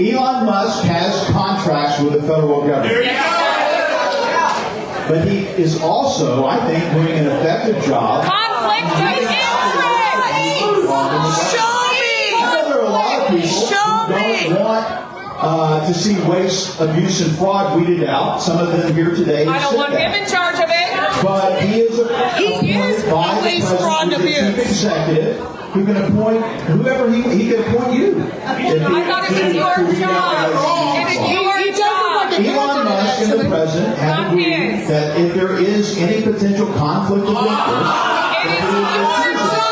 Elon Musk has contracts with the federal government. There you go. But he is also, I think, doing an effective job. Conflict of interest! Show me! I know there are a lot of people who don't want to see waste, abuse, and fraud weeded out. Some of them here today. I don't want him in charge of it. But he is appointed by the president, the chief executive, who can appoint whoever he can appoint you. I thought it was your job. It is your job. Elon Musk and the president have agreed that if there is any potential conflict of interest, it is your job.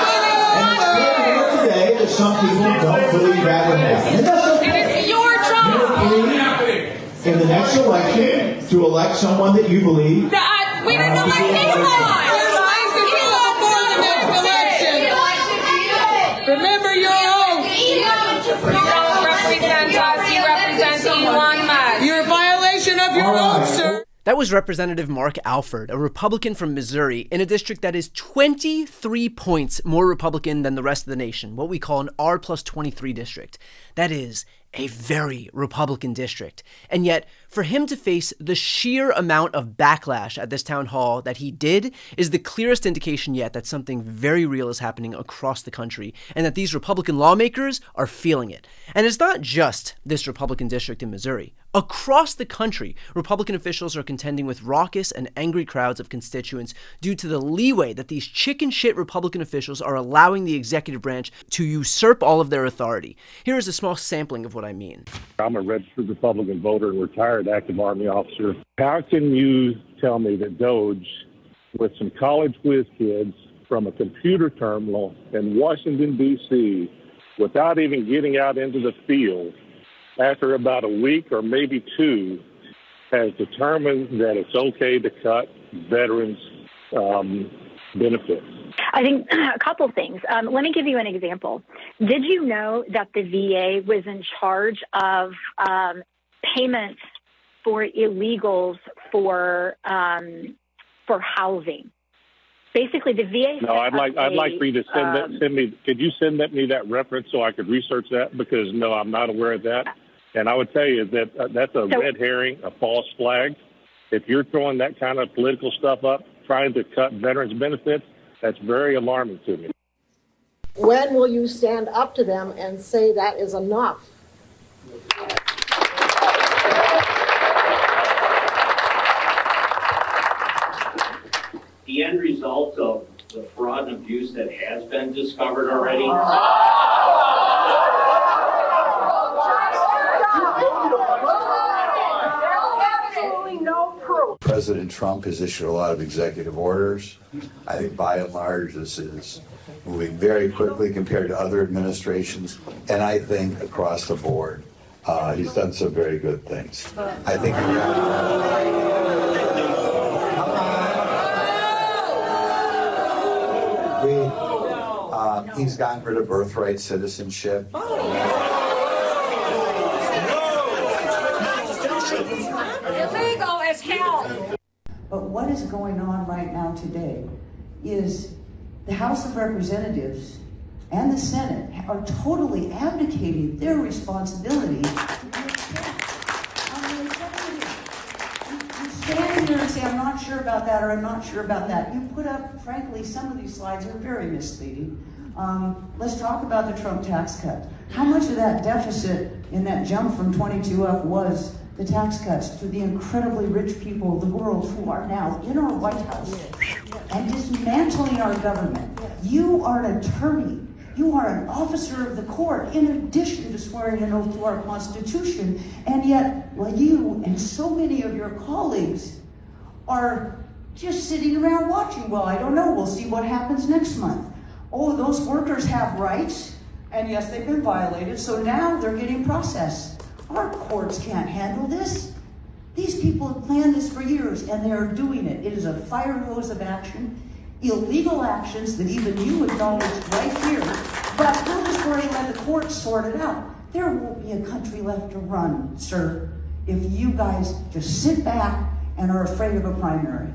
and it's clear here today that some people don't believe that would happen. And that's okay. It is your job. In the next election, to elect someone that you believe. We didn't elect Elon. Remember your oath. You don't represent us. You represent Elon Musk. You're a violation of your oath, sir. That was Representative Mark Alford, a Republican from Missouri, in a district that is 23 points more Republican than the rest of the nation, what we call an R+23 district. That is a very Republican district. And yet, for him to face the sheer amount of backlash at this town hall that he did is the clearest indication yet that something very real is happening across the country, and that these Republican lawmakers are feeling it. And it's not just this Republican district in Missouri. Across the country, Republican officials are contending with raucous and angry crowds of constituents due to the leeway that these chicken shit Republican officials are allowing the executive branch to usurp all of their authority. Here is a small sampling of what I mean. I'm a registered Republican voter and retired active Army officer. How can you tell me that DOJ, with some college whiz kids from a computer terminal in Washington, D.C., without even getting out into the field, after about a week or maybe two, has determined that it's okay to cut veterans' benefits? I think a couple things. Let me give you an example. Did you know that the VA was in charge of payments for illegals for housing? Basically, the VA. No, I'd like for you to send me. Could you send me that reference so I could research that? Because no, I'm not aware of that. And I would tell you that that's a red herring, a false flag. If you're throwing that kind of political stuff up, trying to cut veterans' benefits, that's very alarming to me. When will you stand up to them and say that is enough? The end result of the fraud and abuse that has been discovered already. President Trump has issued a lot of executive orders. I think by and large this is moving very quickly compared to other administrations, and I think across the board he's done some very good things. I think he's gotten rid of birthright citizenship. Illegal as hell. But what is going on right now today is the House of Representatives and the Senate are totally abdicating their responsibility to You stand here and say, I'm not sure about that, or I'm not sure about that. You put up, frankly, some of these slides are very misleading. Let's talk about the Trump tax cut. How much of that deficit in that jump from 22 up was the tax cuts to the incredibly rich people of the world who are now in our White House and dismantling our government? You are an attorney. You are an officer of the court, in addition to swearing an oath to our Constitution, and yet, well, you and so many of your colleagues are just sitting around watching. Well, I don't know. We'll see what happens next month. Oh, those workers have rights, and yes, they've been violated, so now they're getting processed. Our courts can't handle this. These people have planned this for years, and they are doing it. It is a fire hose of action. Illegal actions that even you acknowledged right here, but we'll just worry and let the courts sort it out. There won't be a country left to run, sir, if you guys just sit back and are afraid of a primary.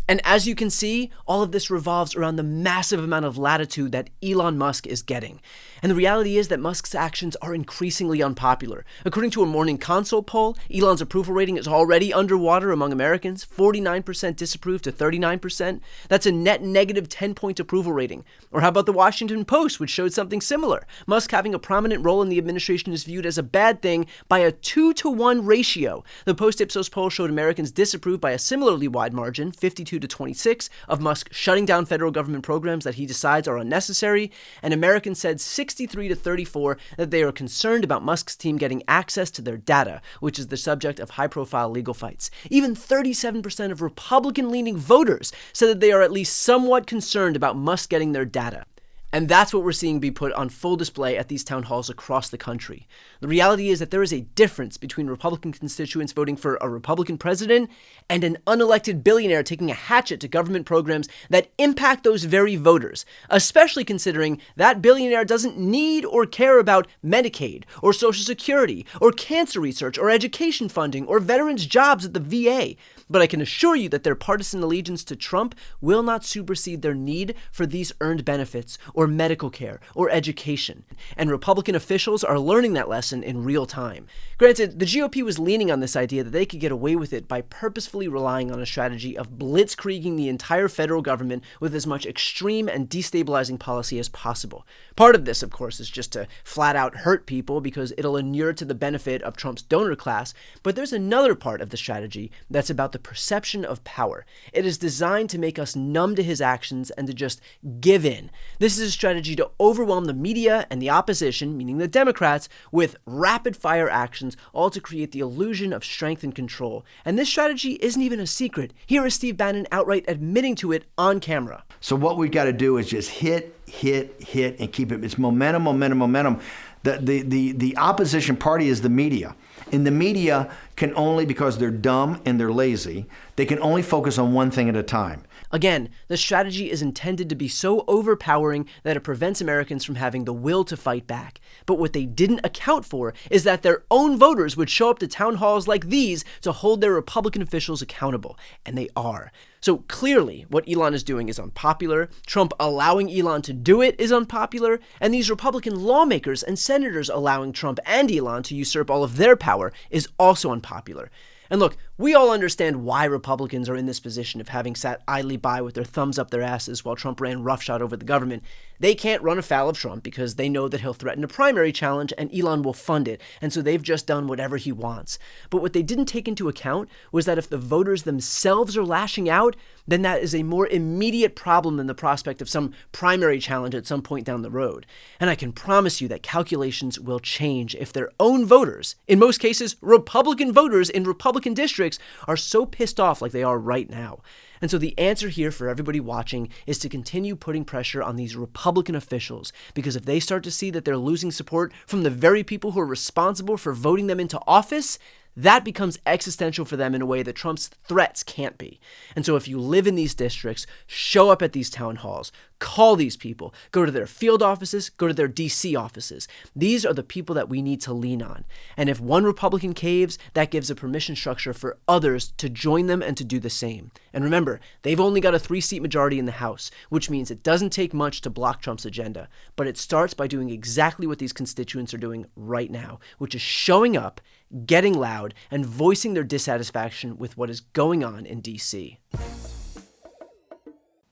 And as you can see, all of this revolves around the massive amount of latitude that Elon Musk is getting. And the reality is that Musk's actions are increasingly unpopular. According to a Morning Consult poll, Elon's approval rating is already underwater among Americans, 49% disapprove to 39%. That's a net negative 10-point approval rating. Or how about the Washington Post, which showed something similar? Musk having a prominent role in the administration is viewed as a bad thing by a 2-to-1 ratio. The Post-Ipsos poll showed Americans disapprove by a similarly wide margin, 52 to 26, of Musk shutting down federal government programs that he decides are unnecessary, and Americans said 63 to 34 that they are concerned about Musk's team getting access to their data, which is the subject of high-profile legal fights. Even 37% of Republican-leaning voters said that they are at least somewhat concerned about Musk getting their data. And that's what we're seeing be put on full display at these town halls across the country. The reality is that there is a difference between Republican constituents voting for a Republican president and an unelected billionaire taking a hatchet to government programs that impact those very voters, especially considering that billionaire doesn't need or care about Medicaid or Social Security or cancer research or education funding or veterans' jobs at the VA. But I can assure you that their partisan allegiance to Trump will not supersede their need for these earned benefits or medical care or education. And Republican officials are learning that lesson in real time. Granted, the GOP was leaning on this idea that they could get away with it by purposefully relying on a strategy of blitzkrieging the entire federal government with as much extreme and destabilizing policy as possible. Part of this, of course, is just to flat out hurt people because it'll inure to the benefit of Trump's donor class, but there's another part of the strategy that's about the perception of power. It is designed to make us numb to his actions and to just give in. This is a strategy to overwhelm the media and the opposition, meaning the Democrats, with rapid-fire actions, all to create the illusion of strength and control. And this strategy isn't even a secret. Here is Steve Bannon outright admitting to it on camera. So what we've got to do is just hit, and keep it. It's momentum. The opposition party is the media. And the media can only, because they're dumb and they're lazy, they can only focus on one thing at a time. Again, the strategy is intended to be so overpowering that it prevents Americans from having the will to fight back. But what they didn't account for is that their own voters would show up to town halls like these to hold their Republican officials accountable. And they are. So clearly, what Elon is doing is unpopular, Trump allowing Elon to do it is unpopular, and these Republican lawmakers and senators allowing Trump and Elon to usurp all of their power is also unpopular. And look, we all understand why Republicans are in this position of having sat idly by with their thumbs up their asses while Trump ran roughshod over the government. They can't run afoul of Trump because they know that he'll threaten a primary challenge and Elon will fund it, and so they've just done whatever he wants. But what they didn't take into account was that if the voters themselves are lashing out, then that is a more immediate problem than the prospect of some primary challenge at some point down the road. And I can promise you that calculations will change if their own voters, in most cases Republican voters in Republican districts, are so pissed off like they are right now. And so the answer here for everybody watching is to continue putting pressure on these Republican officials, because if they start to see that they're losing support from the very people who are responsible for voting them into office, that becomes existential for them in a way that Trump's threats can't be. And so if you live in these districts, show up at these town halls, call these people, go to their field offices, go to their DC offices. These are the people that we need to lean on. And if one Republican caves, that gives a permission structure for others to join them and to do the same. And remember, they've only got a 3-seat majority in the House, which means it doesn't take much to block Trump's agenda. But it starts by doing exactly what these constituents are doing right now, which is showing up, getting loud, and voicing their dissatisfaction with what is going on in DC.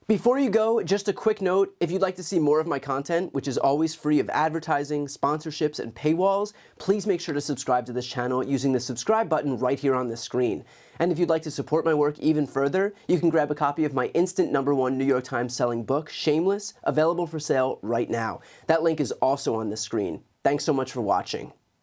Before you go, just a quick note, if you'd like to see more of my content, which is always free of advertising, sponsorships, and paywalls, please make sure to subscribe to this channel using the subscribe button right here on the screen. And if you'd like to support my work even further, you can grab a copy of my instant #1 New York Times selling book, Shameless, available for sale right now. That link is also on the screen. Thanks so much for watching.